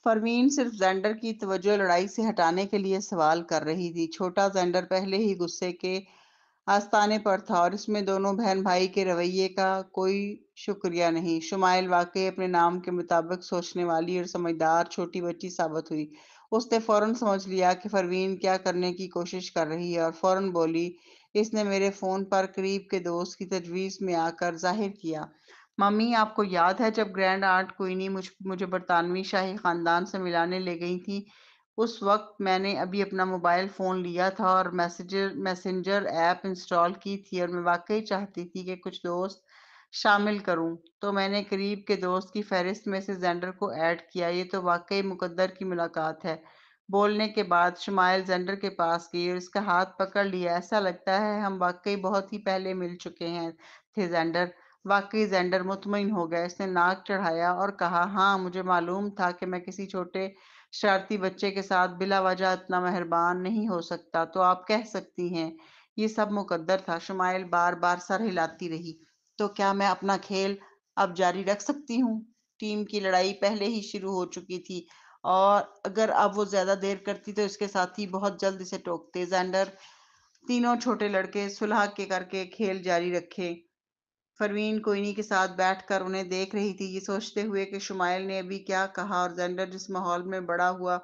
Fermin صرف زینڈر کی توجہ لڑائی سے ہٹانے کے لیے سوال کر رہی تھی۔ چھوٹا زینڈر پہلے ہی غصے کے آستانے پر تھا اور اس میں دونوں بہن بھائی کے رویے کا کوئی شکریہ نہیں۔ شمائل واقعی اپنے نام کے مطابق سوچنے والی اور سمجھدار چھوٹی بچی ثابت ہوئی۔ اس نے فوراً سمجھ لیا کہ پروین کیا کرنے کی کوشش کر رہی ہے اور فوراً بولی، اس نے میرے فون پر قریب کے دوست کی تجویز میں آ کر ظاہر کیا۔ ممی، آپ کو یاد ہے جب گرینڈ آنٹ کوئنی مجھے برطانوی شاہی خاندان سے ملانے لے گئی تھی؟ اس وقت میں نے ابھی اپنا موبائل فون لیا تھا اور میسنجر ایپ انسٹال کی تھی اور میں واقعی چاہتی تھی کہ کچھ دوست شامل کروں، تو میں نے قریب کے دوست کی فہرست میں سے زینڈر کو ایڈ کیا۔ یہ تو واقعی مقدر کی ملاقات ہے۔ بولنے کے بعد شمائل زینڈر کے پاس گئی اور اس کا ہاتھ پکڑ لیا۔ ایسا لگتا ہے ہم واقعی بہت ہی پہلے مل چکے ہیں تھے زینڈر۔ واقعی زینڈر مطمئن ہو گیا۔ اس نے ناک چڑھایا اور کہا، ہاں مجھے معلوم تھا کہ میں کسی چھوٹے شرارتی بچے کے ساتھ بلا وجہ اتنا مہربان نہیں ہو سکتا، تو آپ کہہ سکتی ہیں یہ سب مقدر تھا۔ شمائل بار بار سر ہلاتی رہی۔ تو کیا میں اپنا کھیل اب جاری رکھ سکتی ہوں؟ ٹیم کی لڑائی پہلے ہی شروع ہو چکی تھی اور اگر اب وہ زیادہ دیر کرتی تو اس کے ساتھی بہت جلد اسے ٹوکتے۔ زینڈر تینوں چھوٹے لڑکے صلح کے کر کے کھیل جاری رکھے۔ پروین کوئنی کے ساتھ بیٹھ کر انہیں دیکھ رہی تھی، یہ سوچتے ہوئے کہ شمائل نے ابھی کیا کہا اور زینڈر جس ماحول میں بڑا ہوا۔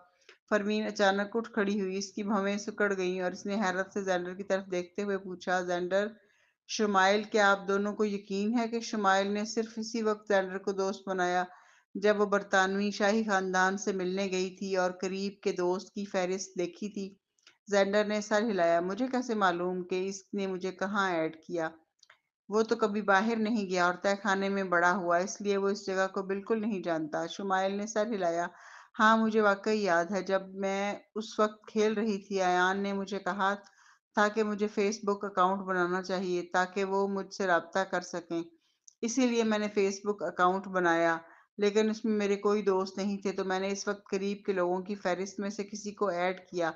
پروین اچانک اٹھ کھڑی ہوئی، اس کی بھویں سکڑ گئیں اور اس نے حیرت سے زینڈر کی طرف دیکھتے ہوئے پوچھا، زینڈر، شمائل، کیا آپ دونوں کو یقین ہے کہ شمائل نے صرف اسی وقت زینڈر کو دوست بنایا جب وہ برطانوی شاہی خاندان سے ملنے گئی تھی اور قریب کے دوست کی فہرست دیکھی تھی؟ زینڈر نے سر ہلایا۔ مجھے کیسے معلوم کہ اس نے مجھے کہاں ایڈ کیا؟ وہ تو کبھی باہر نہیں گیا اور تہہ خانے میں بڑا ہوا، اس لیے وہ اس جگہ کو بالکل نہیں جانتا۔ شمائل نے سر ہلایا۔ ہاں مجھے واقعی یاد ہے، جب میں اس وقت کھیل رہی تھی ایان نے مجھے کہا تھا کہ مجھے فیس بک اکاؤنٹ بنانا چاہیے تاکہ وہ مجھ سے رابطہ کر سکیں۔ اسی لیے میں نے فیس بک اکاؤنٹ بنایا، لیکن اس میں میرے کوئی دوست نہیں تھے، تو میں نے اس وقت قریب کے لوگوں کی فہرست میں سے کسی کو ایڈ کیا۔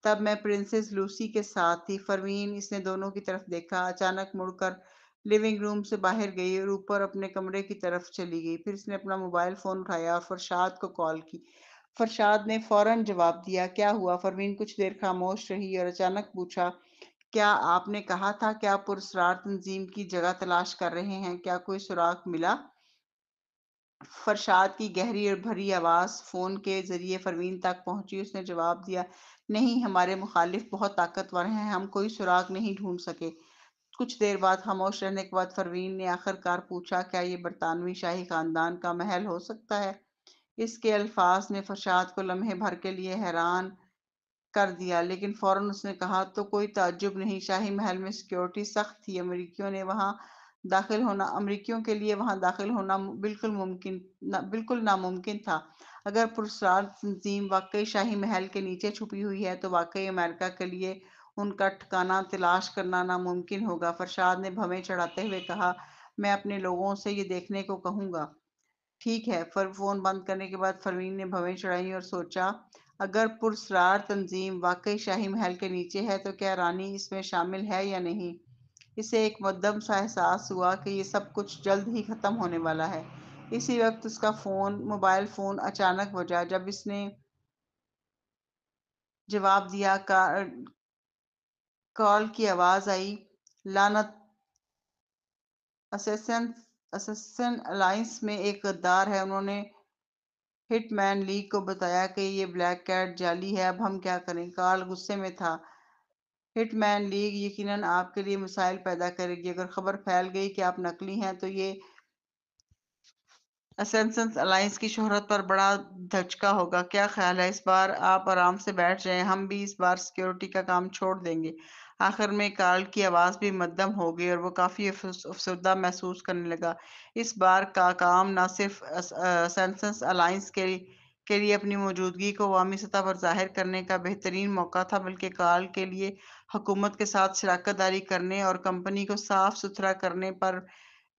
تب میں پرنسس لوسی کے ساتھ تھی۔ پروین، اس نے دونوں کی طرف دیکھا، اچانک مڑ کر لیونگ روم سے باہر گئی اور اوپر اپنے کمرے کی طرف چلی گئی۔ پھر اس نے اپنا موبائل فون اٹھایا اور فرشاد کو کال کی۔ فرشاد نے فوراً جواب دیا۔ کیا ہوا؟ پروین کچھ دیر خاموش رہی اور اچانک پوچھا، کیا آپ نے کہا تھا کہ آپ پراسرار تنظیم کی جگہ تلاش کر رہے ہیں؟ کیا کوئی سراغ ملا؟ فرشاد کی گہری اور بھری آواز فون کے ذریعے پروین تک پہنچی۔ اس نے جواب دیا، نہیں، ہمارے مخالف بہت طاقتور ہیں، ہم کوئی سراغ نہیں ڈھونڈ سکے۔ کچھ دیر بعد خاموش رہنے کے بعد پروین نے آخر کار پوچھا، کیا یہ برطانوی شاہی خاندان کا محل ہو سکتا ہے؟ اس کے الفاظ نے فرشاد کو لمحے بھر کے لیے حیران کر دیا، لیکن فوراً اس نے کہا، تو کوئی تعجب نہیں، شاہی محل میں سیکیورٹی سخت تھی، امریکیوں کے لیے وہاں داخل ہونا بالکل ناممکن تھا۔ اگر پراسرار تنظیم واقعی شاہی محل کے نیچے چھپی ہوئی ہے تو واقعی امریکہ کے لیے ان کا ٹھکانہ تلاش کرنا ناممکن ہوگا۔ فرشاد نے بھویں چڑھاتے ہوئے کہا، میں اپنے لوگوں سے یہ دیکھنے کو کہوں گا۔ ٹھیک ہے۔ فون بند کرنے کے بعد پروین نے بھویں چڑھائیں اور سوچا، اگر پراسرار تنظیم واقعی شاہی محل کے نیچے ہے تو کیا رانی اس میں شامل ہے یا نہیں؟ اسے ایک مدم سا احساس ہوا کہ یہ سب کچھ جلد ہی ختم ہونے والا ہے۔ اسی وقت اس کا موبائل فون اچانک بجا۔ جب اس نے جواب دیا، کال کی آواز آئی، لعنت، اسسن الائنس میں ایک غدار ہے، انہوں نے ہٹ مین لیگ کو بتایا کہ یہ بلیک کیٹ جعلی ہے، اب ہم کیا کریں؟ کارل غصے میں تھا۔ ہٹ مین لیگ یقیناً آپ کے لیے مسائل پیدا کرے گی۔ اگر خبر پھیل گئی کہ آپ نکلی ہیں تو یہ اسسنس الائنس کی شہرت پر بڑا دھچکا ہوگا۔ کیا خیال ہے اس بار آپ آرام سے بیٹھ جائیں، ہم بھی اس بار سیکیورٹی کا کام چھوڑ دیں گے؟ آخر میں کارل کی آواز بھی مدھم ہو گئی اور وہ کافی افسردہ محسوس کرنے لگا۔ اس بار کا کام نہ صرف اسسنس الائنس کے لیے اپنی موجودگی کو عوامی سطح پر ظاہر کرنے کا بہترین موقع تھا، بلکہ کارل کے لیے حکومت کے ساتھ شراکت داری کرنے اور کمپنی کو صاف ستھرا کرنے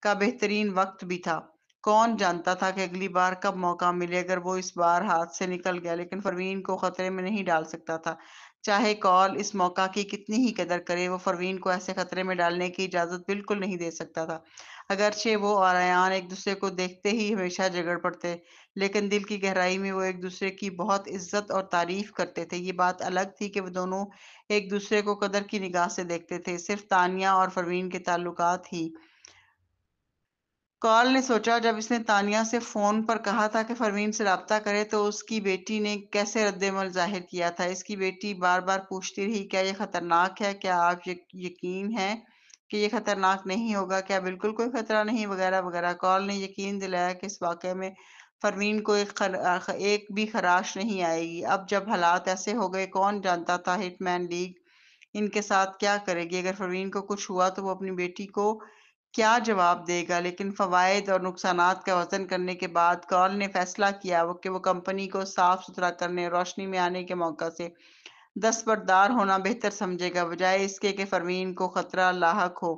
کا بہترین وقت بھی تھا۔ کون جانتا تھا کہ اگلی بار کب موقع ملے؟ اگر وہ اس بار ہاتھ سے نکل گیا، لیکن پروین کو خطرے میں نہیں ڈال سکتا تھا۔ چاہے کال اس موقع کی کتنی ہی قدر کرے، وہ پروین کو ایسے خطرے میں ڈالنے کی اجازت بالکل نہیں دے سکتا تھا۔ اگرچہ وہ اور ایان ایک دوسرے کو دیکھتے ہی ہمیشہ جھگڑ پڑتے، لیکن دل کی گہرائی میں وہ ایک دوسرے کی بہت عزت اور تعریف کرتے تھے۔ یہ بات الگ تھی کہ وہ دونوں ایک دوسرے کو قدر کی نگاہ سے دیکھتے تھے، صرف تانیہ اور پروین کے تعلقات ہی۔ کال نے سوچا جب اس نے تانیہ سے فون پر کہا تھا کہ پروین سے رابطہ کرے تو اس کی بیٹی نے کیسے رد عمل ظاہر کیا تھا۔ اس کی بیٹی بار بار پوچھتی رہی، کیا یہ خطرناک ہے؟ کیا آپ یقین ہے کہ یہ خطرناک نہیں ہوگا؟ کیا بالکل کوئی خطرہ نہیں؟ وغیرہ وغیرہ۔ کال نے یقین دلایا کہ اس واقعے میں پروین کو ایک بھی خراش نہیں آئے گی۔ اب جب حالات ایسے ہو گئے، کون جانتا تھا ہٹ مین لیگ ان کے ساتھ کیا کرے گی؟ اگر پروین کو کچھ ہوا تو وہ اپنی بیٹی کو کیا جواب دے گا؟ لیکن فوائد اور نقصانات کا وزن کرنے کے بعد کال نے فیصلہ کیا کہ وہ کمپنی کو صاف ستھرا کرنے اور روشنی میں آنے کے موقع سے دستبردار ہونا بہتر سمجھے گا، بجائے اس کے کہ پروین کو خطرہ لاحق ہو۔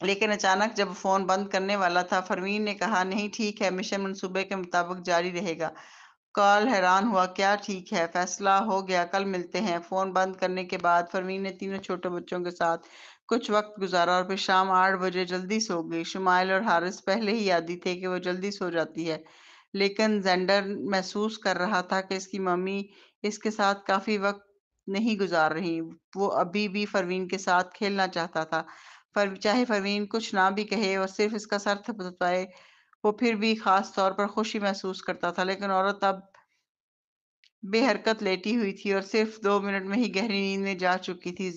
لیکن اچانک جب فون بند کرنے والا تھا، پروین نے کہا، نہیں ٹھیک ہے، مشن منصوبے کے مطابق جاری رہے گا۔ کال حیران ہوا، کیا ٹھیک ہے؟ فیصلہ ہو گیا، کل ملتے ہیں۔ فون بند کرنے کے بعد پروین نے تینوں چھوٹے بچوں کے ساتھ کچھ وقت گزارا اور پھر شام 8 بجے جلدی سو گئی۔ شمائل اور حارث پہلے ہی عادی تھے کہ وہ جلدی سو جاتی ہے، لیکن زینڈر محسوس کر رہا تھا کہ اس کی ممی اس کے ساتھ کافی وقت نہیں گزار رہی۔ وہ ابھی بھی پروین کے ساتھ کھیلنا چاہتا تھا، چاہے پروین کچھ نہ بھی کہے اور صرف اس کا سر تھپتائے، وہ پھر بھی خاص طور پر خوشی محسوس کرتا تھا۔ لیکن عورت اب بے حرکت لیٹی ہوئی تھی اور صرف 2 منٹ میں ہی گہری نیند میں جا چکی تھی۔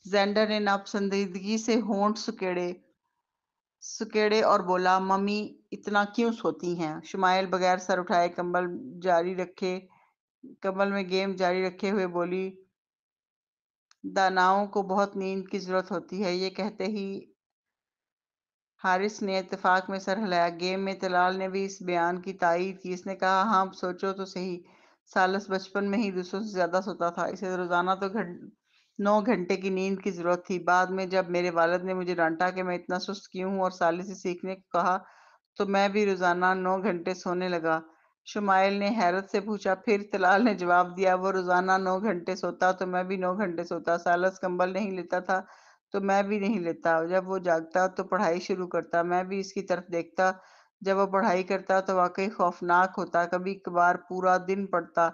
زینڈر نے ناپسندیدگی سے ہونٹ سکیڑے اور بولا، ممی اتنا کیوں سوتی ہیں؟ شمائل بغیر سر اٹھائے کمبل میں گیم جاری رکھے ہوئے بولی، داناؤں کو بہت نیند کی ضرورت ہوتی ہے۔ یہ کہتے ہی حارث نے اتفاق میں سر ہلایا۔ گیم میں طلال نے بھی اس بیان کی تائید کی۔ اس نے کہا، ہاں سوچو تو صحیح، ثالث بچپن میں ہی دوسروں سے زیادہ سوتا تھا، اسے روزانہ تو 9 گھنٹے کی نیند کی ضرورت تھی۔ بعد میں جب میرے والد نے مجھے ڈانٹا کہ میں اتنا سست کیوں ہوں اور ثالث سے سیکھنے کو کہا تو میں بھی روزانہ 9 گھنٹے سونے لگا۔ شمائل نے حیرت سے پوچھا، پھر؟ طلال نے جواب دیا، وہ روزانہ 9 گھنٹے سوتا تو میں بھی 9 گھنٹے سوتا، ثالث کمبل نہیں لیتا تھا تو میں بھی نہیں لیتا، جب وہ جاگتا تو پڑھائی شروع کرتا، میں بھی اس کی طرف دیکھتا، جب وہ پڑھائی کرتا تو واقعی خوفناک ہوتا، کبھی کبھار پورا دن پڑھتا،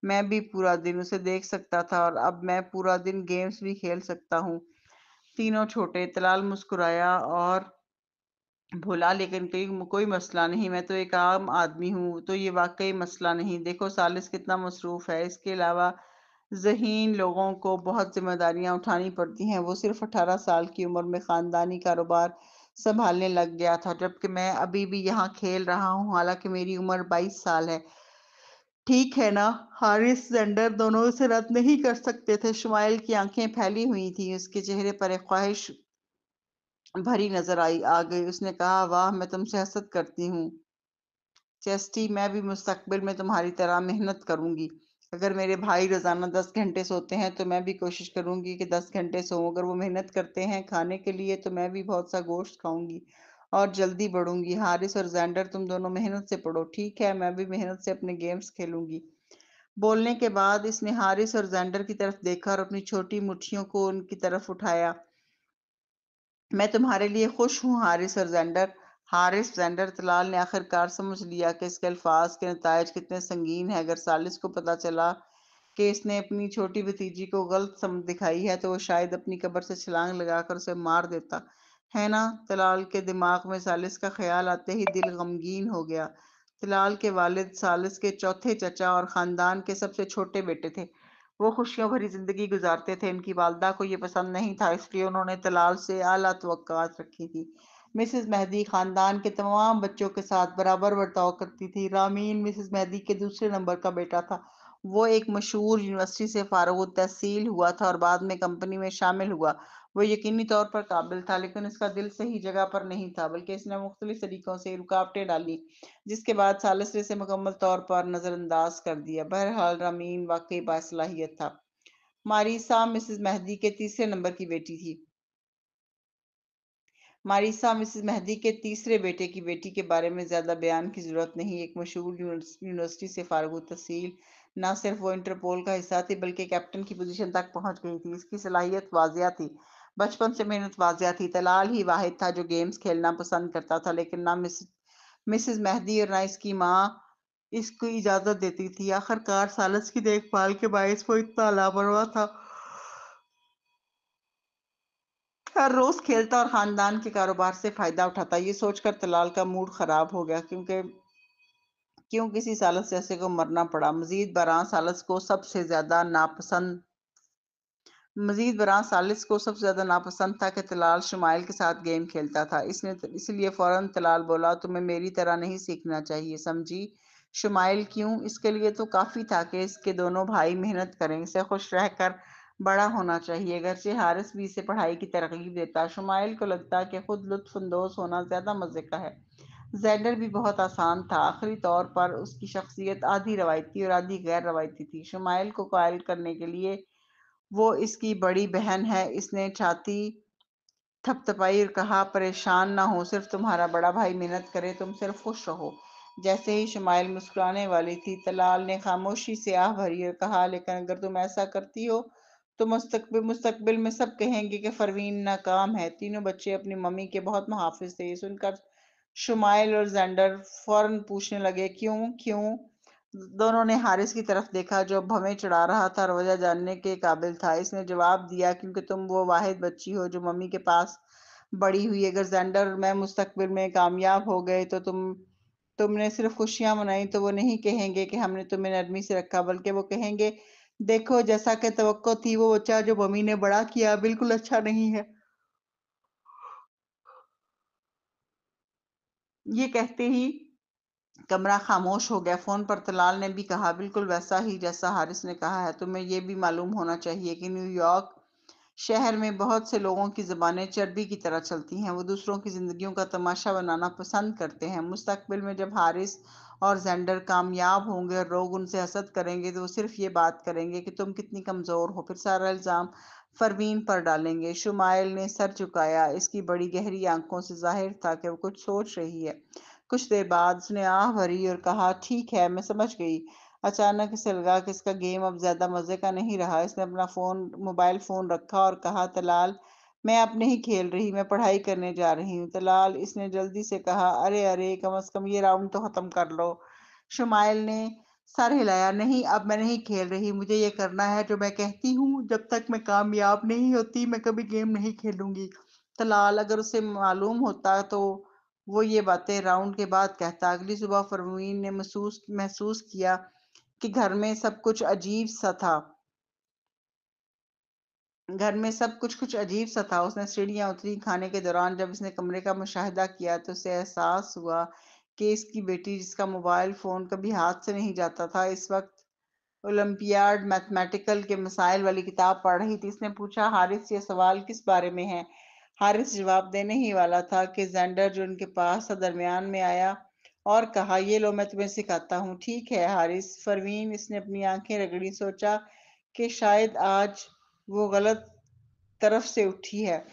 میں بھی پورا دن اسے دیکھ سکتا تھا، اور اب میں پورا دن گیمز بھی کھیل سکتا ہوں۔ تینوں چھوٹے۔ طلال مسکرایا اور بولا، لیکن کوئی مسئلہ نہیں، میں تو ایک عام آدمی ہوں، تو یہ واقعی مسئلہ نہیں۔ دیکھو ثالث کتنا مصروف ہے، اس کے علاوہ ذہین لوگوں کو بہت ذمہ داریاں اٹھانی پڑتی ہیں۔ وہ صرف 18 سال کی عمر میں خاندانی کاروبار سنبھالنے لگ گیا تھا، جبکہ میں ابھی بھی یہاں کھیل رہا ہوں، حالانکہ میری عمر 22 سال ہے۔ ٹھیک ہے نا؟ حارث زینڈر دونوں سے رد نہیں کر سکتے تھے۔ شمائل کی آنکھیں پھیلی ہوئی تھیں، اس کے چہرے پر ایک خواہش بھری نظر آ گئی۔ اس نے کہا، واہ، میں تم سے حسد کرتی ہوں چیسٹی، میں بھی مستقبل میں تمہاری طرح محنت کروں گی۔ اگر میرے بھائی روزانہ 10 گھنٹے سوتے ہیں تو میں بھی کوشش کروں گی کہ 10 گھنٹے سوؤں۔ اگر وہ محنت کرتے ہیں کھانے کے لیے تو میں بھی بہت سا گوشت کھاؤں گی اور جلدی بڑھوں گی۔ حارث اور زینڈر تم دونوں محنت سے پڑھو، ٹھیک ہے؟ میں بھی محنت سے اپنے گیمز کھیلوں گی۔ بولنے کے بعد اس نے حارث اور زینڈر کی طرف دیکھا اور اپنی چھوٹی مٹھیوں کو ان کی طرف اٹھایا۔ میں تمہارے لیے خوش ہوں حارث اور زینڈر۔ حارث، زینڈر۔ طلال نے آخرکار سمجھ لیا کہ اس کے الفاظ کے نتائج کتنے سنگین ہیں۔ اگر ثالث کو پتہ چلا کہ اس نے اپنی چھوٹی بھتیجی کو غلط سمت دکھائی ہے تو وہ شاید اپنی قبر سے چھلانگ لگا کر اسے مار دیتا، ہے نا؟ طلال کے دماغ میں ثالث کا خیال آتے ہی دل غمگین ہو گیا۔ طلال کے والد ثالث کے چوتھے چچا اور خاندان کے سب سے چھوٹے بیٹے تھے۔ وہ خوشیوں بھری زندگی گزارتے تھے۔ ان کی والدہ کو یہ پسند نہیں تھا، اس لیے انہوں نے طلال سے اعلیٰ توقعات رکھی تھی۔ مسز مہدی خاندان کے تمام بچوں کے ساتھ برابر برتاؤ کرتی تھی۔ رامین مسز مہدی کے دوسرے نمبر کا بیٹا تھا۔ وہ ایک مشہور یونیورسٹی سے فارغ التحصیل ہوا تھا اور بعد میں کمپنی میں شامل ہوا۔ وہ یقینی طور پر قابل تھا، لیکن اس کا دل صحیح جگہ پر نہیں تھا، بلکہ اس نے مختلف طریقوں سے رکاوٹیں ڈالی، جس کے بعد ثالث نے اسے مکمل طور پر نظر انداز کر دیا۔ بہرحال رامین واقعی باصلاحیت تھا۔ ماریسا مسز مہدی کے تیسرے نمبر کی بیٹی تھی۔ ماریسا مسز مہدی کے تیسرے بیٹے کی بیٹی کے بارے میں زیادہ بیان کی ضرورت نہیں۔ ایک مشہور یونیورسٹی سے فارغ التحصیل، نہ صرف وہ انٹرپول کا حصہ تھی بلکہ کیپٹن کی پوزیشن تک پہنچ گئی تھی۔ اس کی صلاحیت واضح تھی، بچپن سے محنت واضح تھی۔ طلال ہی واحد تھا جو گیمز کھیلنا پسند کرتا تھا، لیکن نہ مسز مہدی اور نہ اس کی ماں اس کو اجازت دیتی تھی۔ آخر کار سالس کی دیکھ بھال کے باعث وہ اتنا لاپرواہ تھا، ہر روز کھیلتا اور خاندان کے کاروبار سے فائدہ اٹھاتا۔ یہ سوچ کر طلال کا موڈ خراب ہو گیا کیوں کسی سالس جیسے کو مرنا پڑا۔ مزید برآں سالس کو سب سے زیادہ ناپسند تھا کہ طلال شمائل کے ساتھ گیم کھیلتا تھا۔ اس لیے فوراً طلال بولا، تمہیں میری طرح نہیں سیکھنا چاہیے، سمجھی؟ شمائل کیوں؟ اس کے لیے تو کافی تھا کہ اس کے دونوں بھائی محنت کریں، اسے خوش رہ کر بڑا ہونا چاہیے۔ اگرچہ حارث بھی اسے پڑھائی کی ترغیب دیتا، شمائل کو لگتا کہ خود لطف اندوز ہونا زیادہ مزے کا ہے۔ زینڈر بھی بہت آسان تھا، آخری طور پر اس کی شخصیت آدھی روایتی اور آدھی غیر روایتی تھی۔ شمائل کو قائل کرنے کے لیے وہ اس کی بڑی بہن ہے۔ اس نے چھاتی تھپ تھپائی اور کہا، پریشان نہ ہو، صرف تمہارا بڑا بھائی محنت کرے، تم صرف خوش رہو۔ جیسے ہی شمائل مسکرانے والی تھی، طلال نے خاموشی سے آہ بھری اور کہا، لیکن اگر تم ایسا کرتی ہو تو مستقبل میں سب کہیں گے کہ پروین ناکام ہے۔ تینوں بچے اپنی ممی کے بہت محافظ تھے۔ یہ سن کر شمائل اور زینڈر فوراً پوچھنے لگے، کیوں؟ دونوں نے حارث کی طرف دیکھا جو بھویں چڑھا رہا تھا اور وجہ جاننے کے قابل تھا۔ اس نے جواب دیا، کیونکہ تم وہ واحد بچی ہو جو ممی کے پاس بڑی ہوئی۔ اگر زینڈر اور میں مستقبل میں کامیاب ہو گئے تو تم نے صرف خوشیاں منائی تو وہ نہیں کہیں گے کہ ہم نے تمہیں نرمی سے رکھا، بلکہ وہ کہیں گے، دیکھو جیسا کہ توقع تھی وہ بچہ جو ممی نے بڑا کیا بالکل اچھا نہیں ہے۔ یہ کہتے ہی کمرہ خاموش ہو گیا۔ فون پر طلال نے بھی کہا، بالکل ویسا ہی جیسا حارث نے کہا ہے۔ تمہیں یہ بھی معلوم ہونا چاہیے کہ نیو یارک شہر میں بہت سے لوگوں کی زبانیں چربی کی طرح چلتی ہیں۔ وہ دوسروں کی زندگیوں کا تماشا بنانا پسند کرتے ہیں۔ مستقبل میں جب حارث اور زینڈر کامیاب ہوں گے اور لوگ ان سے حسد کریں گے تو وہ صرف یہ بات کریں گے کہ تم کتنی کمزور ہو، پھر سارا الزام پروین پر ڈالیں گے۔ شمائل نے سر جھکایا، اس کی بڑی گہری آنکھوں سے ظاہر تھا کہ وہ کچھ سوچ رہی ہے۔ کچھ دیر بعد اس نے آہ بھری اور کہا، ٹھیک ہے، میں سمجھ گئی۔ اچانک اسے لگا کہ اس کا گیم اب زیادہ مزے کا نہیں رہا۔ اس نے اپنا موبائل فون رکھا اور کہا، طلال، میں اب نہیں کھیل رہی، میں پڑھائی کرنے جا رہی ہوں۔ طلال، اس نے جلدی سے کہا، ارے کم از کم یہ راؤنڈ تو ختم کر لو۔ شمائل نے سر ہلایا، نہیں، اب میں نہیں کھیل رہی، مجھے یہ کرنا ہے جو میں کہتی ہوں، جب تک میں کامیاب نہیں ہوتی میں کبھی گیم نہیں کھیلوں گی۔ طلال، اگر اسے معلوم ہوتا تو وہ یہ باتیں راؤنڈ کے بعد کہتا۔ اگلی صبح پروین نے محسوس کیا کہ گھر میں سب کچھ کچھ عجیب سا تھا۔ اس نے سیڑھیاں اتری۔ کھانے کے دوران جب اس نے کمرے کا مشاہدہ کیا تو اسے احساس ہوا کہ اس کی بیٹی، جس کا موبائل فون کبھی ہاتھ سے نہیں جاتا تھا، اس وقت اولمپیاڈ میتھمیٹیکل کے مسائل والی کتاب پڑھ رہی تھی۔ اس نے پوچھا، حارث، یہ سوال کس بارے میں ہے؟ حارث جواب دینے ہی والا تھا کہ زینڈر جو ان کے پاس درمیان میں آیا اور کہا، یہ لو، میں تمہیں سکھاتا ہوں۔ ٹھیک ہے حارث۔ پروین، اس نے اپنی آنکھیں رگڑی، سوچا کہ شاید آج وہ غلط طرف سے اٹھی ہے۔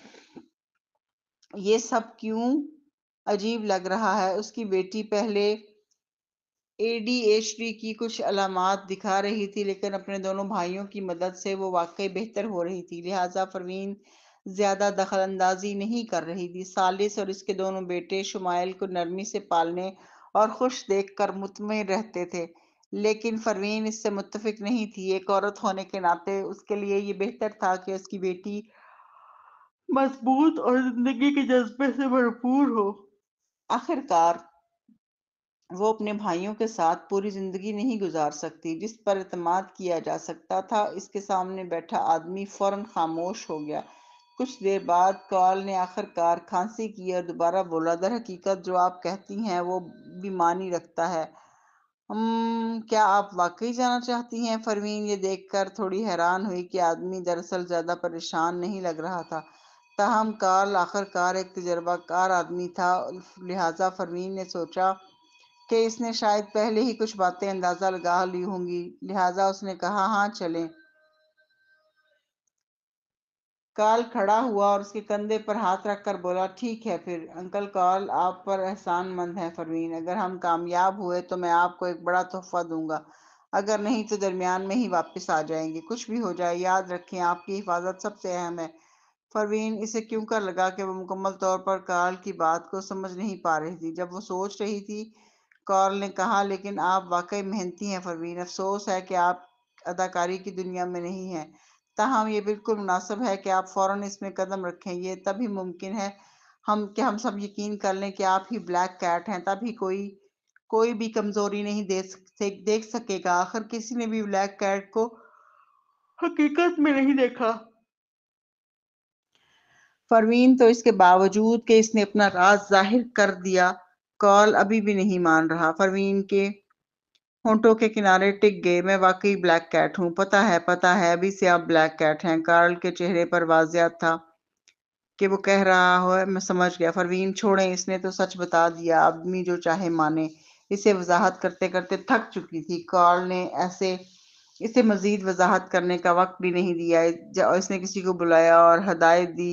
یہ سب کیوں عجیب لگ رہا ہے؟ اس کی بیٹی پہلے ADHD کی کچھ علامات دکھا رہی تھی، لیکن اپنے دونوں بھائیوں کی مدد سے وہ واقعی بہتر ہو رہی تھی، لہٰذا پروین زیادہ دخل اندازی نہیں کر رہی تھی۔ ثالث اور اس کے دونوں بیٹے شمائل کو نرمی سے پالنے اور خوش دیکھ کر مطمئن رہتے تھے، لیکن پروین اس سے متفق نہیں تھی۔ ایک عورت ہونے کے ناطے اس کے لیے یہ بہتر تھا کہ اس کی بیٹی مضبوط اور زندگی کے جذبے سے بھرپور ہو۔ آخر کار وہ اپنے بھائیوں کے ساتھ پوری زندگی نہیں گزار سکتی۔ جس پر اعتماد کیا جا سکتا تھا، اس کے سامنے بیٹھا آدمی فوراً خاموش ہو گیا۔ کچھ دیر بعد کال نے آخر کار کھانسی کی اور دوبارہ بولا، در حقیقت جو آپ کہتی ہیں وہ بھی معنی رکھتا ہے۔ کیا آپ واقعی جانا چاہتی ہیں؟ پروین یہ دیکھ کر تھوڑی حیران ہوئی کہ آدمی دراصل زیادہ پریشان نہیں لگ رہا تھا۔ تاہم کارل آخر کار ایک تجربہ کار آدمی تھا، لہٰذا پروین نے سوچا کہ اس نے شاید پہلے ہی کچھ باتیں اندازہ لگا لی ہوں گی، لہٰذا اس نے کہا، ہاں چلیں۔ کارل کھڑا ہوا اور اس کے کندھے پر ہاتھ رکھ کر بولا، ٹھیک ہے پھر انکل کارل، آپ پر احسان مند ہے پروین۔ اگر ہم کامیاب ہوئے تو میں آپ کو ایک بڑا تحفہ دوں گا، اگر نہیں تو درمیان میں ہی واپس آ جائیں گے۔ کچھ بھی ہو جائے یاد رکھیں آپ کی حفاظت سب سے اہم ہے۔ پروین اسے کیوں کر لگا کہ وہ مکمل طور پر کارل کی بات کو سمجھ نہیں پا رہی تھی۔ جب وہ سوچ رہی تھی، کارل نے کہا، لیکن آپ واقعی محنتی ہیں پروین، افسوس ہے کہ آپ اداکاری کی دنیا میں نہیں ہیں، تاہم یہ بالکل مناسب ہے کہ آپ فوراً اس میں قدم رکھیں۔ یہ تبھی ممکن ہے ہم سب یقین کر لیں کہ آپ ہی بلیک کیٹ ہیں، تب ہی کوئی بھی کمزوری نہیں دیکھ سکے گا۔ آخر کسی نے بھی بلیک کیٹ کو حقیقت میں نہیں دیکھا۔ پروین تو اس کے باوجود کہ اس نے اپنا راز ظاہر کر دیا، کارل ابھی بھی نہیں مان رہا۔ پروین کے ہونٹوں کے کنارے ٹک گئے۔ میں واقعی بلیک کیٹ ہوں، پتہ ہے، ابھی سے آپ بلیک کیٹ ہیں۔ کارل کے چہرے پر واضح تھا کہ وہ کہہ رہا ہو، میں سمجھ گیا۔ پروین چھوڑیں، اس نے تو سچ بتا دیا، آدمی جو چاہے مانے۔ اسے وضاحت کرتے کرتے تھک چکی تھی۔ کارل نے اسے مزید وضاحت کرنے کا وقت بھی نہیں دیا۔ اس نے کسی کو بلایا اور ہدایت دی،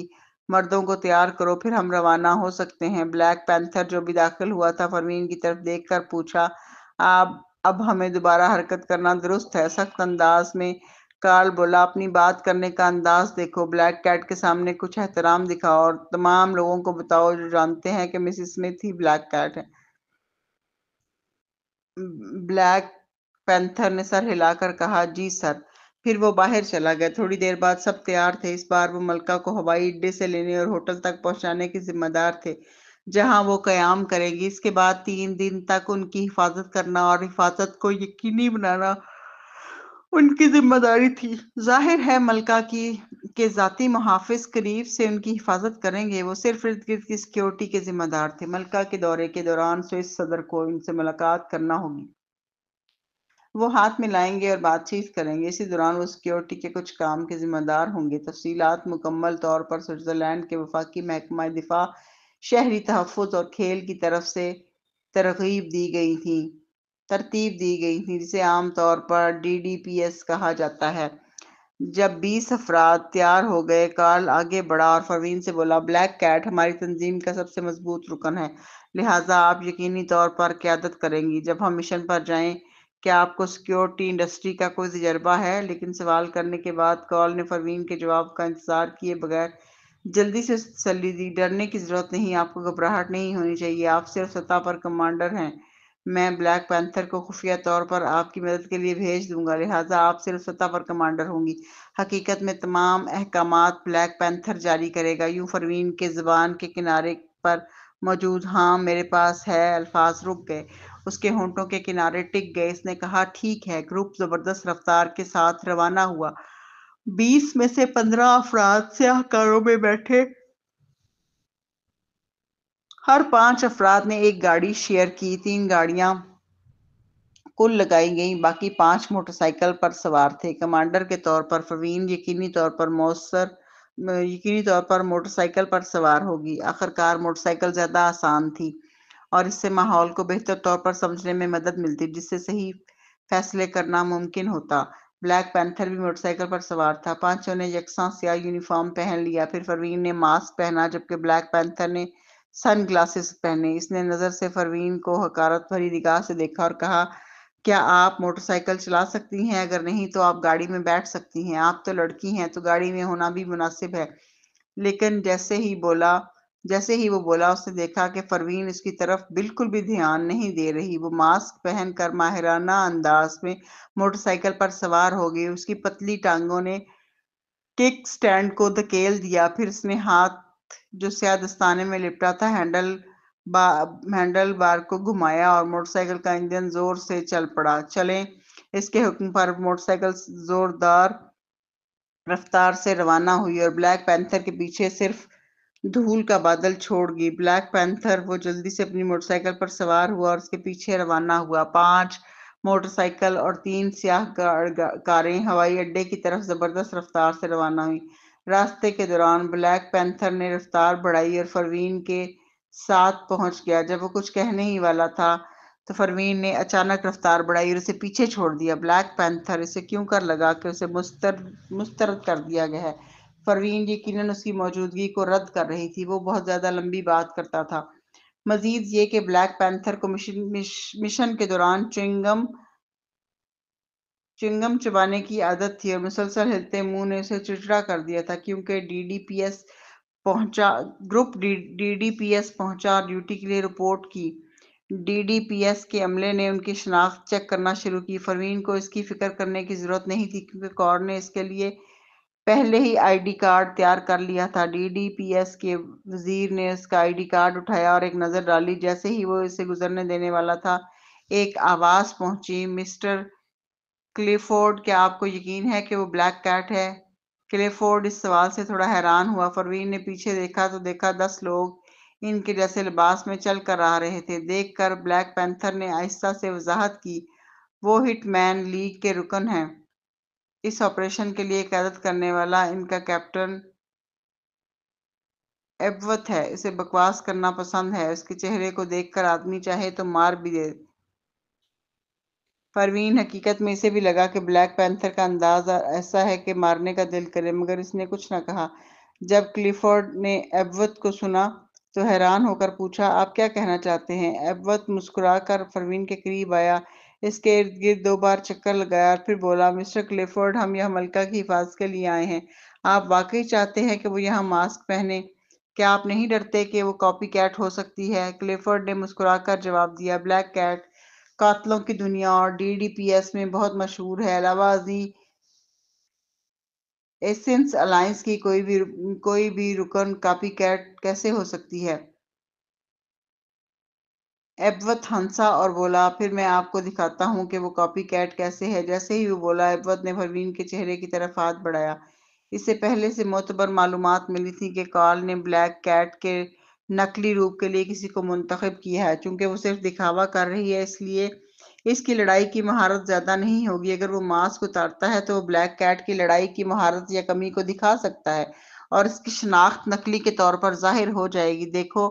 مردوں کو تیار کرو، پھر ہم روانہ ہو سکتے ہیں۔ بلیک پینتھر جو بھی داخل ہوا تھا پروین کی طرف دیکھ کر پوچھا، اب ہمیں دوبارہ حرکت کرنا درست ہے؟ سخت انداز میں کارل بولا، اپنی بات کرنے کا انداز دیکھو، بلیک کیٹ کے سامنے کچھ احترام دکھاؤ اور تمام لوگوں کو بتاؤ جو جانتے ہیں کہ مسز سمتھ ہی بلیک کیٹ ہے۔ بلیک پینتھر نے سر ہلا کر کہا، جی سر۔ پھر وہ باہر چلا گیا۔ تھوڑی دیر بعد سب تیار تھے۔ اس بار وہ ملکہ کو ہوائی اڈے سے لینے اور ہوٹل تک پہنچانے کے ذمہ دار تھے جہاں وہ قیام کریں گی۔ اس کے بعد 3 دن تک ان کی حفاظت کرنا اور حفاظت کو یقینی بنانا ان کی ذمہ داری تھی۔ ظاہر ہے ملکہ کے ذاتی محافظ قریب سے ان کی حفاظت کریں گے، وہ صرف ارد گرد کی سیکیورٹی کے ذمہ دار تھے۔ ملکہ کے دورے کے دوران سوئس صدر کو ان سے ملاقات کرنا ہوگی، وہ ہاتھ ملائیں گے اور بات چیت کریں گے۔ اسی دوران وہ سیکیورٹی کے کچھ کام کے ذمہ دار ہوں گے۔ تفصیلات مکمل طور پر سوئٹزرلینڈ کے وفاقی محکمہ دفاع، شہری تحفظ اور کھیل کی طرف سے ترتیب دی گئی تھی، جسے عام طور پر DDPS کہا جاتا ہے۔ جب 20 افراد تیار ہو گئے، کارل آگے بڑھا اور پروین سے بولا، بلیک کیٹ ہماری تنظیم کا سب سے مضبوط رکن ہے، لہٰذا آپ یقینی طور پر قیادت کریں گی جب ہم مشن پر جائیں۔ کیا آپ کو سیکیورٹی انڈسٹری کا کوئی تجربہ ہے؟ لیکن سوال کرنے کے بعد کارل نے پروین کے جواب کا انتظار کیے بغیر جلدی سے تسلی دی، ڈرنے کی ضرورت نہیں، آپ کو گھبراہٹ نہیں ہونی چاہیے، آپ صرف سطح پر کمانڈر ہیں۔ میں بلیک پینتھر کو خفیہ طور پر آپ کی مدد کے لیے بھیج دوں گا، لہٰذا آپ صرف سطح پر کمانڈر ہوں گی، حقیقت میں تمام احکامات بلیک پینتھر جاری کرے گا۔ یوں پروین کے زبان کے کنارے پر موجود ہاں میرے پاس ہے الفاظ رک گئے، اس کے ہونٹوں کے کنارے ٹک گئے۔ اس نے کہا، ٹھیک ہے۔ گروپ زبردست رفتار کے ساتھ روانہ ہوا۔ 20 میں سے 15 افراد سیاہ کاروں میں بیٹھے، ہر 5 افراد نے ایک گاڑی شیئر کی، 3 گاڑیاں کل لگائی گئیں، باقی 5 موٹر سائیکل پر سوار تھے۔ کمانڈر کے طور پر پروین یقینی طور پر موٹر سائیکل پر سوار ہوگی۔ آخرکار موٹر سائیکل زیادہ آسان تھی اور اس سے ماحول کو بہتر طور پر سمجھنے میں مدد ملتی، جس سے صحیح فیصلے کرنا ممکن ہوتا۔ بلیک پینتھر بھی موٹر سائیکل پر سوار تھا۔ 5 نے یکساں سیاہ یونیفارم پہن لیا۔ پھر پروین نے ماسک پہنا، جبکہ بلیک پینتھر نے سن گلاسز پہنے۔ اس نے نظر سے پروین کو حقارت بھری نگاہ سے دیکھا اور کہا، کیا آپ موٹر سائیکل چلا سکتی ہیں؟ اگر نہیں تو آپ گاڑی میں بیٹھ سکتی ہیں، آپ تو لڑکی ہیں تو گاڑی میں ہونا بھی مناسب ہے۔ لیکن جیسے ہی وہ بولا، اس نے دیکھا کہ پروین اس کی طرف بالکل بھی دھیان نہیں دے رہی۔ وہ ماسک پہن کر ماہرانہ انداز میں موٹر سائیکل پر سوار ہو گئی۔ اس کی پتلی ٹانگوں نے کک سٹینڈ کو دھکیل دیا، پھر اس نے ہاتھ جو سیاہ دستانے میں لپٹا تھا ہینڈل بار کو گھمایا اور موٹر سائیکل کا انجن زور سے چل پڑا۔ چلیں۔ اس کے حکم پر موٹر سائیکل زوردار رفتار سے روانہ ہوئی اور بلیک پینتھر کے پیچھے صرف دھول کا بادل چھوڑ گئی۔ بلیک پینتھر وہ جلدی سے اپنی موٹر سائیکل پر سوار ہوا اور اس کے پیچھے روانہ ہوا۔ 5 موٹر سائیکل اور 3 سیاہ کاریں ہوائی اڈے کی طرف زبردست رفتار سے روانہ ہوئیں۔ راستے کے دوران بلیک پینتھر نے رفتار بڑھائی اور پروین کے ساتھ پہنچ گیا۔ جب وہ کچھ کہنے ہی والا تھا تو پروین نے اچانک رفتار بڑھائی اور اسے پیچھے چھوڑ دیا۔ بلیک پینتھر اسے کیوں کر لگا کہ اسے مسترد کر دیا گیا ہے۔ پروین یقیناً اس کی موجودگی کو رد کر رہی تھی، وہ بہت زیادہ لمبی بات کرتا تھا۔ مزید یہ کہ بلیک پینتھر کو مشن کے دوران چنگم چبانے کی عادت تھی اور مسلسل ہلتے منہ نے اسے چڑچڑا کر دیا تھا، کیونکہ group D D P S پہنچا اور ڈیوٹی کے لیے رپورٹ کی۔ ڈی ڈی پی ایس کے عملے نے ان کی شناخت چیک کرنا شروع کی۔ پروین کو اس کی فکر کرنے کی ضرورت نہیں تھی، کیونکہ کور نے اس کے لیے پہلے ہی آئی ڈی کارڈ تیار کر لیا تھا۔ ڈی ڈی پی ایس کے وزیر نے اس کا آئی ڈی کارڈ اٹھایا اور ایک نظر ڈالی۔ جیسے ہی وہ اسے گزرنے دینے والا تھا، ایک آواز پہنچی، مسٹر کلیفورڈ، کیا آپ کو یقین ہے کہ وہ بلیک کیٹ ہے؟ کلیفورڈ اس سوال سے تھوڑا حیران ہوا۔ پروین نے پیچھے دیکھا تو دیکھا 10 لوگ ان کے جیسے لباس میں چل کر آ رہے تھے۔ دیکھ کر بلیک پینتھر نے آہستہ سے وضاحت کی، وہ ہٹ مین لیگ کے رکن ہیں۔ اس آپریشن کے لیے قیادت کرنے والا ان کا کیپٹن ایبوت ہے۔ اسے بکواس کرنا پسند ہے، اس کے چہرے کو دیکھ کر آدمی چاہے تو مار بھی دے۔ پروین حقیقت میں اسے بھی لگا کہ بلیک پینتھر کا انداز ایسا ہے کہ مارنے کا دل کرے، مگر اس نے کچھ نہ کہا۔ جب کلیفورڈ نے ایبوت کو سنا تو حیران ہو کر پوچھا، آپ کیا کہنا چاہتے ہیں؟ ایبوت مسکرا کر پروین کے قریب آیا، اس کے ارد گرد 2 بار چکر لگایا اور پھر بولا، مسٹر کلیفورڈ، ہم یہاں ملکہ کی حفاظت کے لیے آئے ہیں۔ آپ واقعی چاہتے ہیں کہ وہ یہاں ماسک پہنے؟ کیا آپ نہیں ڈرتے کہ وہ کاپی کیٹ ہو سکتی ہے؟ کلیفورڈ نے مسکرا کر جواب دیا، بلیک کیٹ قاتلوں کی دنیا اور ڈی ڈی پی ایس میں بہت مشہور ہے۔ علاوہ ازیں ایسنس الائنس کی کوئی بھی رکن کاپی کیٹ کیسے ہو سکتی ہے؟ ایبوت ہنسا اور بولا، پھر میں آپ کو دکھاتا ہوں کہ وہ کاپی کیٹ کیسے ہے۔ جیسے ہی وہ بولا، ایبوت نے پروین کے چہرے کی طرف ہاتھ بڑھایا۔ اسے پہلے سے معتبر معلومات ملی تھی کہ کارل نے بلیک کیٹ کے نقلی روپ کے لیے کسی کو منتخب کیا ہے۔ چونکہ وہ صرف دکھاوا کر رہی ہے، اس لیے اس کی لڑائی کی مہارت زیادہ نہیں ہوگی۔ اگر وہ ماسک اتارتا ہے تو وہ بلیک کیٹ کی لڑائی کی مہارت یا کمی کو دکھا سکتا ہے اور اس کی شناخت نقلی کے طور پر ظاہر ہو جائے گی۔ دیکھو،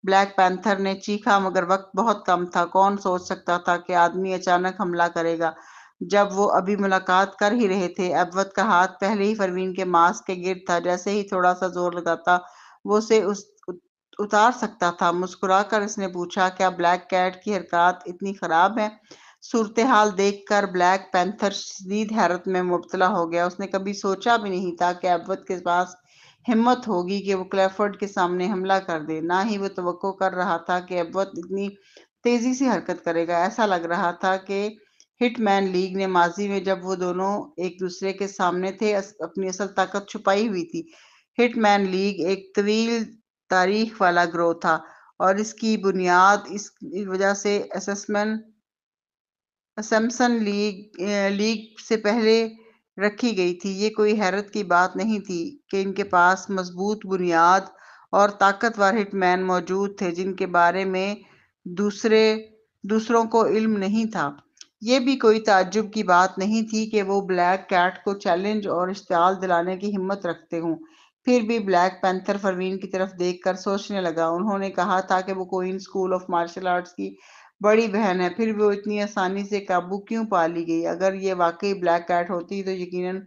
بلیک پینتھر نے چیخا، مگر وقت بہت کم تھا۔ کون سوچ سکتا تھا کہ آدمی اچانک حملہ کرے گا جب وہ ابھی ملاقات کر ہی رہے تھے۔ ایبوت کا ہاتھ پہلے ہی پروین کے ماسک کے گرد تھا، جیسے ہی تھوڑا سا زور لگاتا وہ اسے اتار سکتا تھا۔ مسکرا کر اس نے پوچھا، کیا بلیک کیٹ کی حرکات اتنی خراب ہیں؟ صورتحال دیکھ کر بلیک پینتھر شدید حیرت میں مبتلا ہو گیا۔ اس نے کبھی سوچا بھی نہیں تھا کہ ایبوت کے پاس ہمت ہوگی کہ وہ کلیفورڈ کے سامنے حملہ کر دے۔ نہ ہی وہ توقع کر رہا تھا کہ ایبوت اتنی تیزی سے حرکت کرے گا۔ ایسا لگ رہا تھا کہ ہٹ مین لیگ نے ماضی میں جب وہ دونوں ایک دوسرے کے سامنے تھے اپنی اصل طاقت چھپائی ہوئی تھی۔ ہٹ مین لیگ ایک طویل تاریخ والا گروہ تھا اور اس کی بنیاد اس وجہ سے اسمپسن لیگ سے پہلے رکھی گئی تھی۔ یہ کوئی حیرت کی بات نہیں تھی کہ ان کے پاس مضبوط بنیاد اور طاقتور ہٹ مین موجود تھے جن کے بارے میں دوسروں کو علم نہیں تھا۔ یہ بھی کوئی تعجب کی بات نہیں تھی کہ وہ بلیک کیٹ کو چیلنج اور اشتعال دلانے کی ہمت رکھتے ہوں۔ پھر بھی بلیک پینتھر پروین کی طرف دیکھ کر سوچنے لگا، انہوں نے کہا تھا کہ وہ queen school of martial arts کی بڑی بہن ہے، پھر وہ اتنی آسانی سے قابو کیوں پا لی گئی؟ اگر یہ واقعی بلیک کیٹ ہوتی تو یقیناً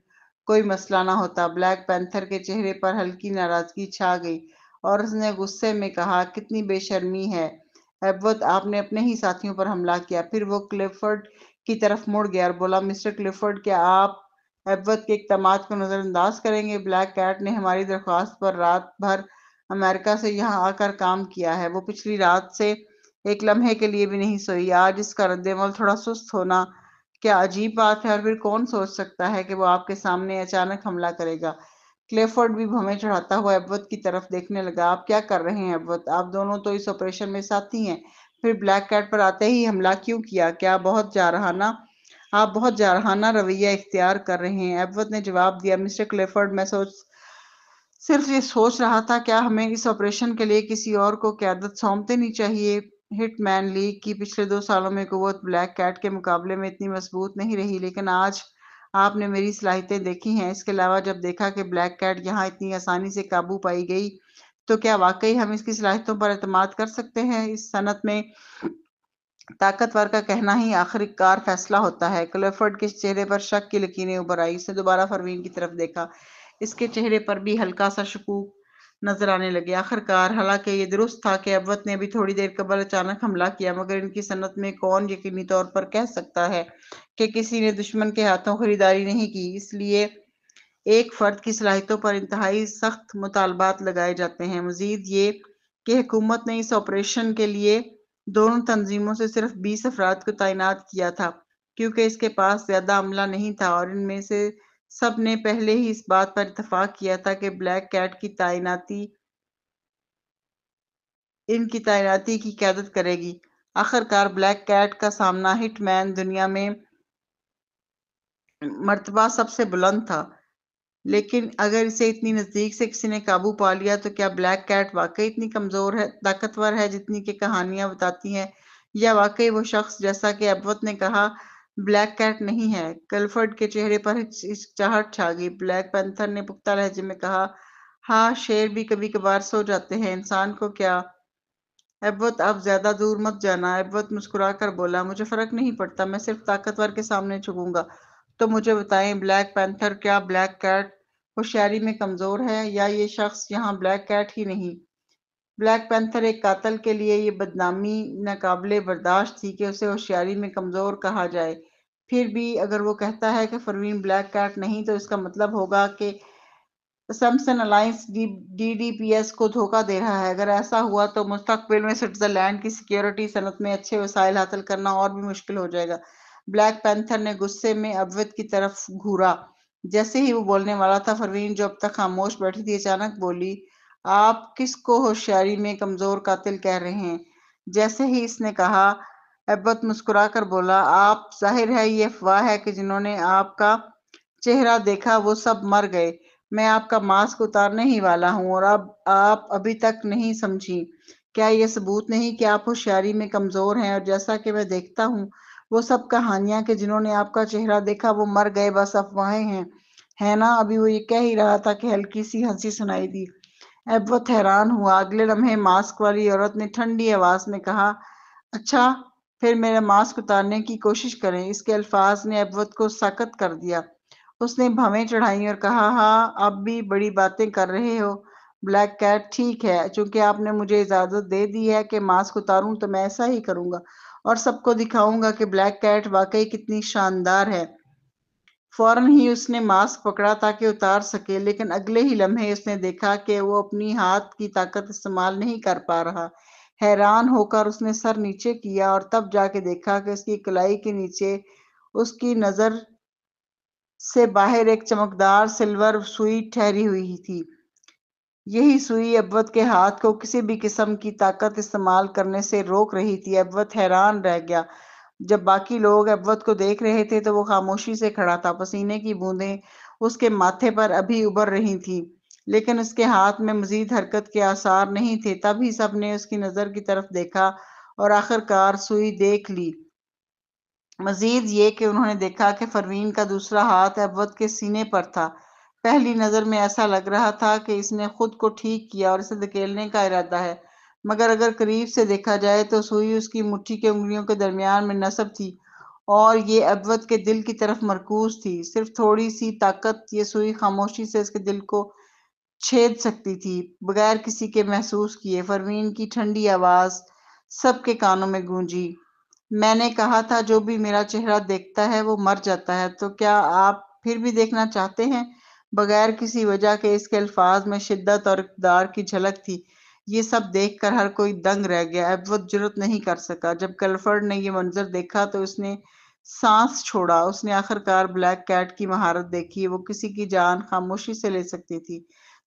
کوئی مسئلہ نہ ہوتا۔ بلیک پینتھر کے چہرے پر ہلکی ناراضگی چھا گئی اور اس نے غصے میں کہا، کتنی بے شرمی ہے ایبوت، آپ نے اپنے ہی ساتھیوں پر حملہ کیا۔ پھر وہ کلیفورڈ کی طرف مڑ گیا اور بولا، مسٹر کلیفورڈ، کیا آپ ایبوت کے اقدامات کو نظر انداز کریں گے؟ بلیک کیٹ نے ہماری درخواست پر رات بھر امریکہ سے یہاں آ کر کام کیا ہے۔ وہ پچھلی رات سے ایک لمحے کے لیے بھی نہیں سوئی۔ آج اس کا رد عمل تھوڑا سست ہونا کیا عجیب بات ہے، اور پھر کون سوچ سکتا ہے کہ وہ آپ کے سامنے اچانک حملہ کرے گا؟ کلیفورڈ بھی بھویں چڑھاتا ہوا ایبوت کی طرف دیکھنے لگا۔ آپ کیا کر رہے ہیں ایبوت؟ آپ دونوں تو اس آپریشن میں ساتھی ہیں، پھر بلیک کیٹ پر آتے ہی حملہ کیوں کیا؟ کیا آپ بہت جارحانہ رویہ اختیار کر رہے ہیں؟ ایبوت نے جواب دیا، مسٹر کلیفورڈ، میں صرف یہ سوچ رہا تھا کیا ہمیں اس آپریشن کے لیے کسی اور کو قیادت سونپ دینی چاہیے۔ ہٹ مین لیگ کی پچھلے 2 سالوں میں قوت بلیک کیٹ کے مقابلے میں اتنی مضبوط نہیں رہی، لیکن آج آپ نے میری صلاحیتیں دیکھی ہیں۔ اس کے علاوہ جب دیکھا کہ بلیک کیٹ یہاں اتنی آسانی سے قابو پائی گئی تو کیا واقعی ہم اس کی صلاحیتوں پر اعتماد کر سکتے ہیں؟ اس صنعت میں طاقتور کا کہنا ہی آخر کار فیصلہ ہوتا ہے۔ کلیفورڈ کے چہرے پر شک کی لکیریں ابھر آئی۔ اس نے دوبارہ پروین کی طرف دیکھا، اس کے چہرے پر بھی ہلکا سا شکوک نظر آنے لگے۔ آخرکار، حالانکہ یہ درست تھا کہ ابوت نے ابھی تھوڑی دیر قبل اچانک حملہ کیا، مگر ان کی صنعت میں کون یقینی طور پر کہہ سکتا ہے کہ کسی نے دشمن کے ہاتھوں خریداری نہیں کی؟ اس لیے ایک فرد کی صلاحیتوں پر انتہائی سخت مطالبات لگائے جاتے ہیں۔ مزید یہ کہ حکومت نے اس آپریشن کے لیے دونوں تنظیموں سے صرف 20 افراد کو تعینات کیا تھا، کیونکہ اس کے پاس زیادہ عملہ نہیں تھا، اور ان میں سے سب نے پہلے ہی اس بات پر اتفاق کیا تھا کہ بلیک کیٹ کی تعیناتی ان کی تعیناتی کی قیادت کرے گی۔ آخرکار بلیک کیٹ کا سامنا ہٹ مین دنیا میں مرتبہ سب سے بلند تھا، لیکن اگر اسے اتنی نزدیک سے کسی نے قابو پا لیا تو کیا بلیک کیٹ واقعی اتنی طاقتور ہے جتنی کہ کہانیاں بتاتی ہیں، یا واقعی وہ شخص جیسا کہ ابوت نے کہا بلیک کیٹ نہیں ہے؟ کلفرڈ کے چہرے پر ہچکچاہٹ چھا گئی۔ بلیک پینتھر نے پختہ لہجے میں کہا، ہاں، شیر بھی کبھی کبھار سو جاتے ہیں، انسان کو کیا؟ ابوت، اب زیادہ دور مت جانا۔ ابوت مسکرا کر بولا، مجھے فرق نہیں پڑتا، میں صرف طاقتور کے سامنے جھکوں گا۔ تو مجھے بتائیں بلیک پینتھر، کیا بلیک کیٹ ہوشیاری میں کمزور ہے، یا یہ شخص یہاں بلیک کیٹ ہی نہیں؟ بلیک پینتھر، ایک قاتل کے لیے یہ بدنامی ناقابل برداشت تھی کہ اسے ہوشیاری میں کمزور کہا جائے۔ پھر بھی اگر وہ کہتا ہے کہ پروین بلیک کیٹ نہیں، تو اس کا مطلب ہوگا کہ اسمپسن alliance D D P S کو دھوکہ دے رہا ہے۔ اگر ایسا ہوا تو مستقبل میں سوئٹزرلینڈ کی سیکیورٹی صنعت میں اچھے وسائل حاصل کرنا اور بھی مشکل ہو جائے گا۔ بلیک پینتھر نے غصے میں ابوت کی طرف گھورا۔ جیسے ہی وہ بولنے والا تھا، پروین جو اب تک خاموش بیٹھی تھی اچانک بولی، آپ کس کو ہوشیاری میں کمزور قاتل کہہ رہے ہیں؟ جیسے ہی اس نے کہا، ابوت مسکرا کر بولا، آپ، ظاہر ہے یہ افواہ ہے کہ جنہوں نے آپ کا چہرہ دیکھا وہ سب مر گئے۔ میں آپ کا ماسک اتارنے ہی والا ہوں، اور اب آپ ابھی تک نہیں سمجھی۔ کیا یہ ثبوت نہیں کہ آپ ہوشیاری میں کمزور ہیں؟ اور جیسا کہ میں دیکھتا ہوں، وہ سب کہانیاں کہ جنہوں نے آپ کا چہرہ دیکھا وہ مر گئے بس افواہیں ہیں، ہے نا؟ ابھی وہ یہ کہہ ہی رہا تھا کہ ہلکی سی ہنسی سنائی دی۔ ابوت حیران ہوا۔ اگلے لمحے ماسک والی عورت نے ٹھنڈی آواز میں کہا، اچھا، پھر میرا ماسک اتارنے کی کوشش کریں۔ اس کے الفاظ نے ابوت کو ساکت کر دیا۔ اس نے بھویں چڑھائیں اور کہا، ہاں، آپ بھی بڑی باتیں کر رہے ہو بلیک کیٹ۔ ٹھیک ہے، چونکہ آپ نے مجھے اجازت دے دی ہے کہ ماسک اتاروں تو میں ایسا ہی کروں گا، اور سب کو دکھاؤں گا کہ بلیک کیٹ واقعی کتنی شاندار ہے۔ فوراً ہی اس نے ماسک پکڑا تاکہ اتار سکے، لیکن اگلے ہی لمحے اس نے دیکھا کہ وہ اپنی ہاتھ کی طاقت استعمال نہیں کر پا رہا۔ حیران ہو کر اس نے سر نیچے کیا اور تب جا کے دیکھا کہ اس کی کلائی کے نیچے اس کی نظر سے باہر ایک چمکدار سلور سوئی ٹھہری ہوئی تھی۔ یہی سوئی ابوت کے ہاتھ کو کسی بھی قسم کی طاقت استعمال کرنے سے روک رہی تھی۔ ابوت حیران رہ گیا۔ جب باقی لوگ ابوت کو دیکھ رہے تھے تو وہ خاموشی سے کھڑا تھا۔ پسینے کی بوندیں اس کے ماتھے پر ابھی ابھر رہی تھیں، لیکن اس کے ہاتھ میں مزید حرکت کے آثار نہیں تھے۔ تب ہی سب نے اس کی نظر کی طرف دیکھا اور آخرکار سوئی دیکھ لی۔ مزید یہ کہ انہوں نے دیکھا کہ پروین کا دوسرا ہاتھ ابوت کے سینے پر تھا۔ پہلی نظر میں ایسا لگ رہا تھا کہ اس نے خود کو ٹھیک کیا اور اسے دھکیلنے کا ارادہ ہے، مگر اگر قریب سے دیکھا جائے تو سوئی اس کی مٹھی کے انگلیوں کے درمیان میں نصب تھی، اور یہ ابوت کے دل کی طرف مرکوز تھی۔ صرف تھوڑی سی طاقت، یہ سوئی خاموشی سے اس کے دل کو چھید سکتی تھی، بغیر کسی کے محسوس کیے۔ پروین کی ٹھنڈی آواز سب کے کانوں میں گونجی، میں نے کہا تھا جو بھی میرا چہرہ دیکھتا ہے وہ مر جاتا ہے، تو کیا آپ پھر بھی دیکھنا چاہتے ہیں؟ بغیر کسی وجہ کے اس کے الفاظ میں شدت اور اقتدار کی جھلک تھی۔ یہ سب دیکھ کر ہر کوئی دنگ رہ گیا۔ ابوت جرأت نہیں کر سکا۔ جب کلفرڈ نے یہ منظر دیکھا تو اس نے سانس چھوڑا۔ اس نے آخرکار بلیک کیٹ کی مہارت دیکھی۔ وہ کسی کی جان خاموشی سے لے سکتی تھی،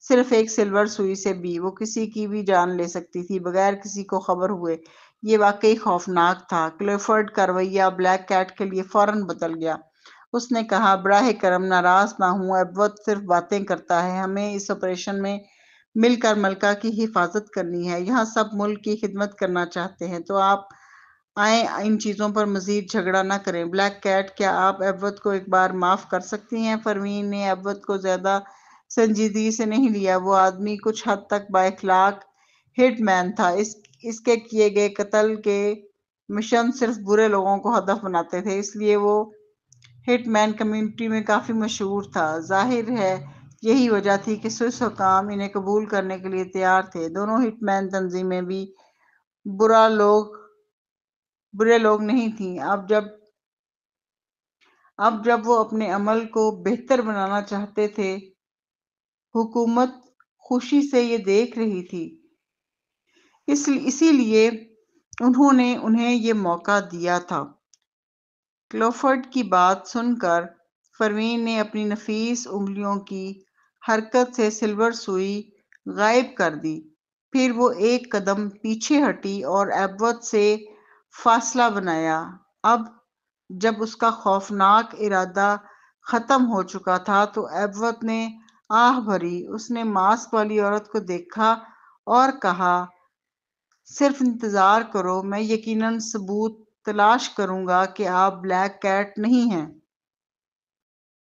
صرف ایک سلور سوئی سے بھی۔ وہ کسی کی بھی جان لے سکتی تھی بغیر کسی کو خبر ہوئے۔ یہ واقعی خوفناک تھا۔ کلفرڈ کا رویہ بلیک کیٹ کے لیے فوراً بدل گیا۔ اس نے کہا، براہ کرم ناراض نہ ہوں، ابوت صرف باتیں کرتا ہے۔ ہمیں اس آپریشن میں مل کر ملکہ کی حفاظت کرنی ہے۔ یہاں سب ملک کی خدمت کرنا چاہتے ہیں، تو آپ آئیں ان چیزوں پر مزید جھگڑا نہ کریں۔ بلیک کیٹ، کیا آپ ابوت کو ایک بار معاف کر سکتی ہیں؟ پروین نے ابوت کو زیادہ سنجیدگی سے نہیں لیا۔ وہ آدمی کچھ حد تک با اخلاق ہٹ مین تھا۔ اس کے کیے گئے قتل کے مشن صرف برے لوگوں کو ہدف بناتے تھے، اس لیے وہ ہٹ مین کمیونٹی میں کافی مشہور تھا۔ ظاہر ہے یہی وجہ تھی کہ سوئس حکام انہیں قبول کرنے کے لیے تیار تھے۔ دونوں ہٹ مین تنظیمیں بھی برے لوگ نہیں تھیں۔ اب جب وہ اپنے عمل کو بہتر بنانا چاہتے تھے، حکومت خوشی سے یہ دیکھ رہی تھی، اسی لیے انہوں نے انہیں یہ موقع دیا تھا۔ کلوفرڈ کی بات سن کر پروین نے اپنی نفیس انگلیوں کی حرکت سے سلور سوئی غائب کر دی۔ پھر وہ ایک قدم پیچھے ہٹی اور ایبوت سے فاصلہ بنایا۔ اب جب اس کا خوفناک ارادہ ختم ہو چکا تھا تو ایبوت نے آہ بھری۔ اس نے ماسک والی عورت کو دیکھا اور کہا، صرف انتظار کرو، میں یقیناً ثبوت تلاش کروں گا کہ آپ بلیک کیٹ نہیں ہیں۔